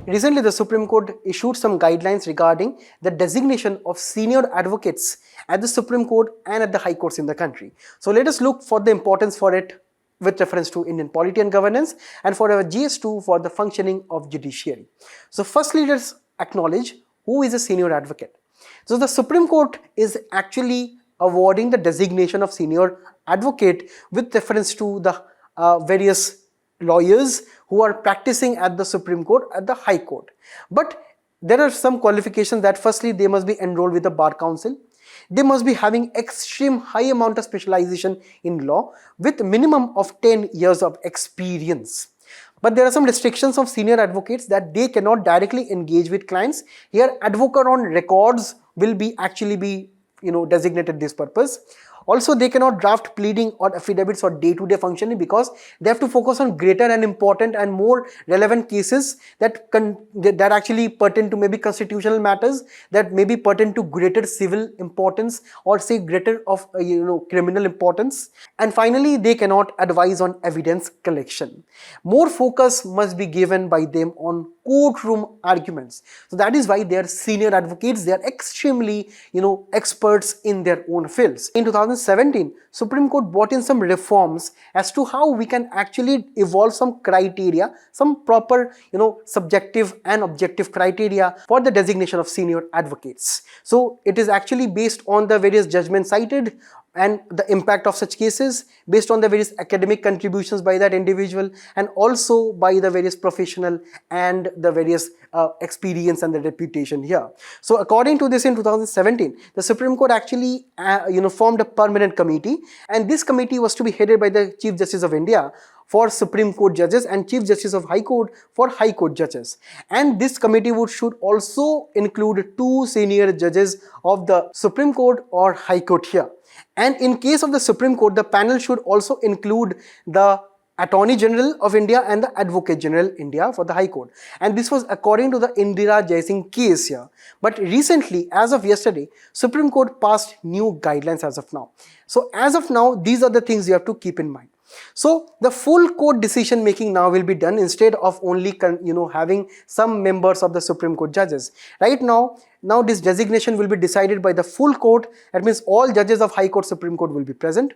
Recently, the Supreme Court issued some guidelines regarding the designation of senior advocates at the Supreme Court and at the High Courts in the country. So let us look for the importance for it with reference to Indian polity and governance, and for our GS2 for the functioning of judiciary. So firstly, let's acknowledge who is a senior advocate. So the Supreme Court is actually awarding the designation of senior advocate with reference to the various lawyers who are practicing at the Supreme Court, at the High Court. But there are some qualifications that firstly they must be enrolled with the Bar Council. They must be having extreme high amount of specialization in law with minimum of 10 years of experience. But there are some restrictions of senior advocates that they cannot directly engage with clients. Here advocate on records will be actually be designated this purpose. Also, they cannot draft pleading or affidavits or day-to-day functioning, because they have to focus on greater and important and more relevant cases that actually pertain to maybe constitutional matters, that may be pertain to greater civil importance, or say greater of criminal importance. And finally, they cannot advise on evidence collection. More focus must be given by them on courtroom arguments. So that is why they are senior advocates. They are extremely experts in their own fields. In 2017, Supreme Court brought in some reforms as to how we can actually evolve some criteria, some proper subjective and objective criteria for the designation of senior advocates. So it is actually based on the various judgments cited and the impact of such cases, based on the various academic contributions by that individual, and also by the various professional and the various experience and the reputation here. So according to this, in 2017, the Supreme Court actually formed a permanent committee, and this committee was to be headed by the Chief Justice of India, for Supreme Court judges and Chief Justice of High Court for High Court judges. And this committee should also include 2 senior judges of the Supreme Court or High Court here. And in case of the Supreme Court, the panel should also include the Attorney General of India and the Advocate General India for the High Court. And this was according to the Indira Jaising case here. But recently, as of yesterday, Supreme Court passed new guidelines as of now. So as of now, these are the things you have to keep in mind. So the full court decision making now will be done instead of only having some members of the Supreme Court judges. Right now this designation will be decided by the full court. That means all judges of High Court, Supreme Court will be present,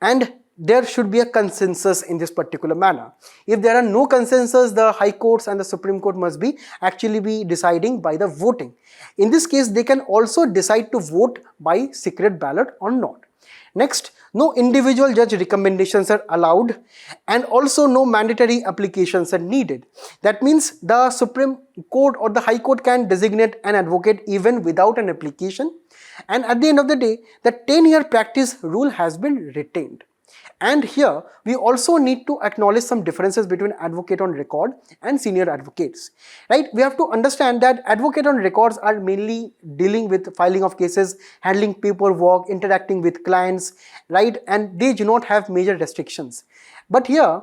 and there should be a consensus in this particular manner. If there are no consensus, the High Courts and the Supreme Court must be deciding by the voting. In this case, they can also decide to vote by secret ballot or not. Next, no individual judge recommendations are allowed, and also no mandatory applications are needed. That means the Supreme Court or the High Court can designate an advocate even without an application. And at the end of the day, the 10-year practice rule has been retained. And here we also need to acknowledge some differences between advocate on record and senior advocates, right? We have to understand that advocate on records are mainly dealing with filing of cases, handling paperwork, interacting with clients, right? And they do not have major restrictions. But here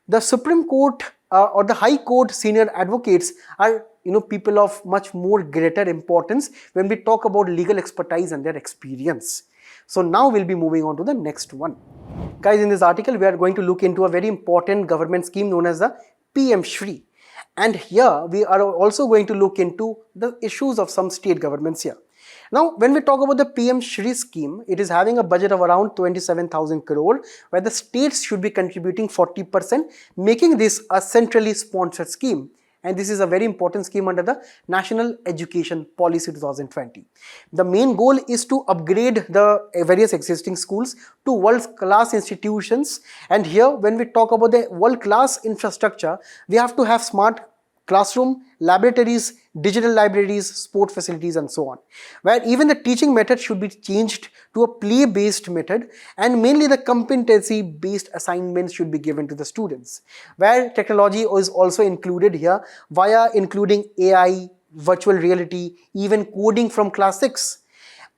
the Supreme Court or the High Court senior advocates are people of much more greater importance when we talk about legal expertise and their experience. So now we'll be moving on to the next one. Guys, in this article, we are going to look into a very important government scheme known as the PM-SHRI. And here, we are also going to look into the issues of some state governments here. Now, when we talk about the PM-SHRI scheme, it is having a budget of around 27,000 crore, where the states should be contributing 40%, making this a centrally sponsored scheme. And this is a very important scheme under the National Education Policy 2020. The main goal is to upgrade the various existing schools to world-class institutions. And here, when we talk about the world-class infrastructure, we have to have smart classroom, laboratories, digital libraries, sport facilities, and so on. Where even the teaching method should be changed to a play-based method, and mainly the competency-based assignments should be given to the students. Where technology is also included here via including AI, virtual reality, even coding from class 6.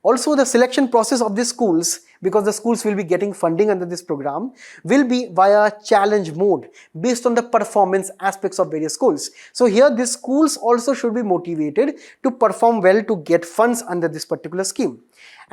Also, the selection process of these schools, because the schools will be getting funding under this program, will be via challenge mode based on the performance aspects of various schools. So here these schools also should be motivated to perform well to get funds under this particular scheme.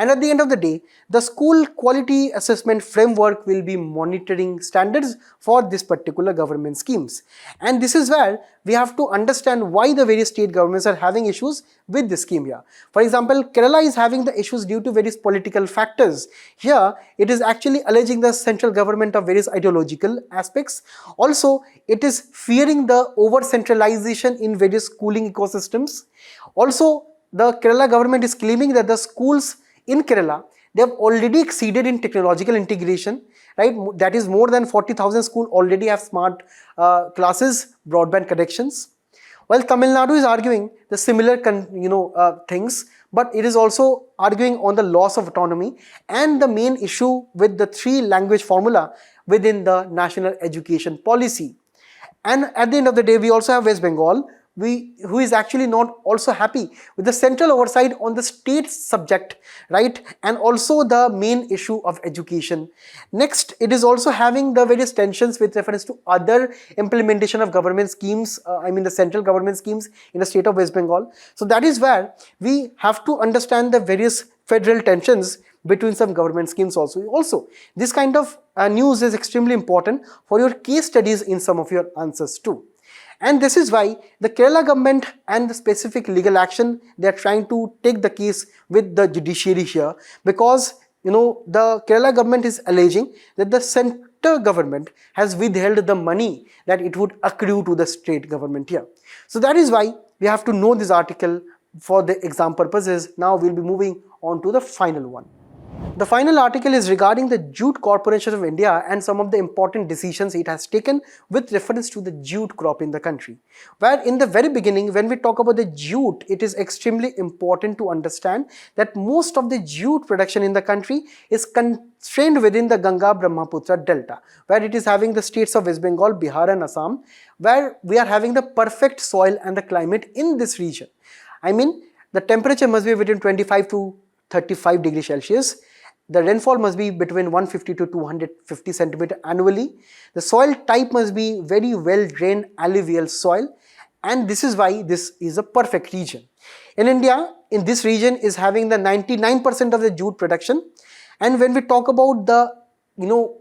And at the end of the day, the school quality assessment framework will be monitoring standards for this particular government schemes. And this is where we have to understand why the various state governments are having issues with this scheme here. For example, Kerala is having the issues due to various political factors. Here, it is actually alleging the central government of various ideological aspects. Also, it is fearing the over-centralization in various schooling ecosystems. Also, the Kerala government is claiming that the schools in Kerala, they have already exceeded in technological integration, right? That is, more than 40,000 schools already have smart classes, broadband connections. While Tamil Nadu is arguing the similar things, but it is also arguing on the loss of autonomy and the main issue with the 3-language formula within the national education policy. And at the end of the day, we also have West Bengal, who is actually not also happy with the central oversight on the state subject, right? And also the main issue of education. Next, it is also having the various tensions with reference to other implementation of government schemes, the central government schemes in the state of West Bengal. So that is where we have to understand the various federal tensions between some government schemes also. This kind of news is extremely important for your case studies in some of your answers too. And this is why the Kerala government and the specific legal action, they are trying to take the case with the judiciary here, because the Kerala government is alleging that the central government has withheld the money that it would accrue to the state government here. So that is why we have to know this article for the exam purposes. Now we'll be moving on to the final one. The final article is regarding the Jute Corporation of India and some of the important decisions it has taken with reference to the jute crop in the country. Where in the very beginning, when we talk about the jute, it is extremely important to understand that most of the jute production in the country is constrained within the Ganga-Brahmaputra Delta, where it is having the states of West Bengal, Bihar and Assam, where we are having the perfect soil and the climate in this region. I mean, the temperature must be between 25 to 35 degrees Celsius. The rainfall must be between 150 to 250 centimeter annually. The soil type must be very well drained alluvial soil, and this is why this is a perfect region. In India, in this region is having the 99% of the jute production, and when we talk about the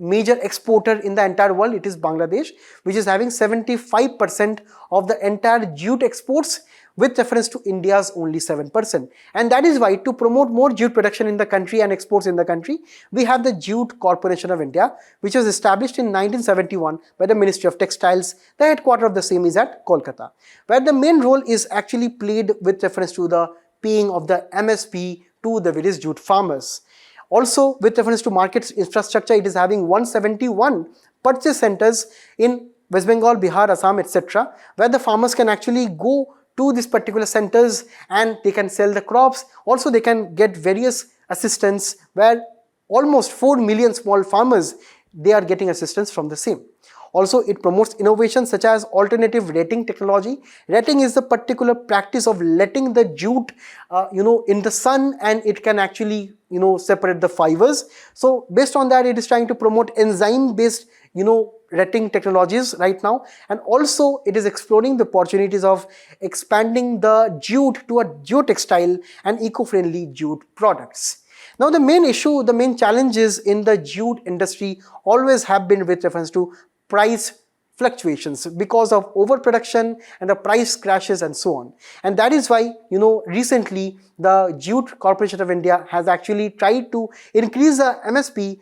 major exporter in the entire world, it is Bangladesh, which is having 75% of the entire jute exports, with reference to India's only 7%. And that is why, to promote more jute production in the country and exports in the country, we have the Jute Corporation of India, which was established in 1971 by the Ministry of Textiles. The headquarters of the same is at Kolkata, where the main role is actually played with reference to the paying of the MSP to the various jute farmers. Also, with reference to market infrastructure, it is having 171 purchase centers in West Bengal, Bihar, Assam, etc., where the farmers can actually go to these particular centers and they can sell the crops. Also, they can get various assistance, where almost 4 million small farmers, they are getting assistance from the same. Also, it promotes innovations such as alternative retting technology. Retting is the particular practice of letting the jute in the sun, and it can actually separate the fibers. So based on that, it is trying to promote enzyme based retting technologies right now, and also it is exploring the opportunities of expanding the jute to a geotextile and eco-friendly jute products. Now, the main issue, the main challenges in the jute industry always have been with reference to price fluctuations because of overproduction and the price crashes and so on. And that is why, recently the Jute Corporation of India has actually tried to increase the MSP,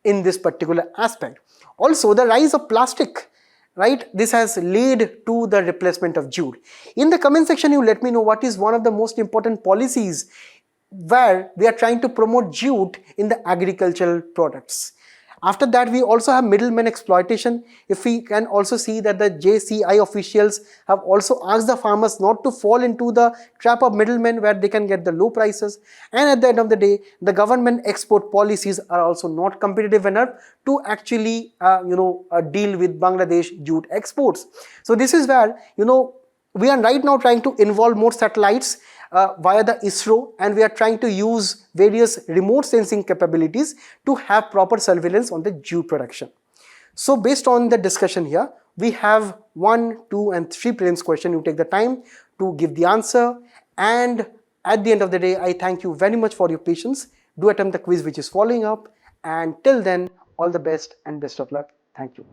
in this particular aspect. Also, the rise of plastic, right? This has led to the replacement of jute. In the comment section, you let me know what is one of the most important policies where we are trying to promote jute in the agricultural products. After that, we also have middleman exploitation. If we can also see that the JCI officials have also asked the farmers not to fall into the trap of middlemen where they can get the low prices. And at the end of the day, the government export policies are also not competitive enough to actually deal with Bangladesh jute exports. So this is where we are right now trying to involve more satellites via the ISRO, and we are trying to use various remote sensing capabilities to have proper surveillance on the jute production. So based on the discussion here, we have 1, 2 and 3 prelims question. You take the time to give the answer, and at the end of the day, I thank you very much for your patience. Do attempt the quiz which is following up, and till then, all the best and best of luck. Thank you.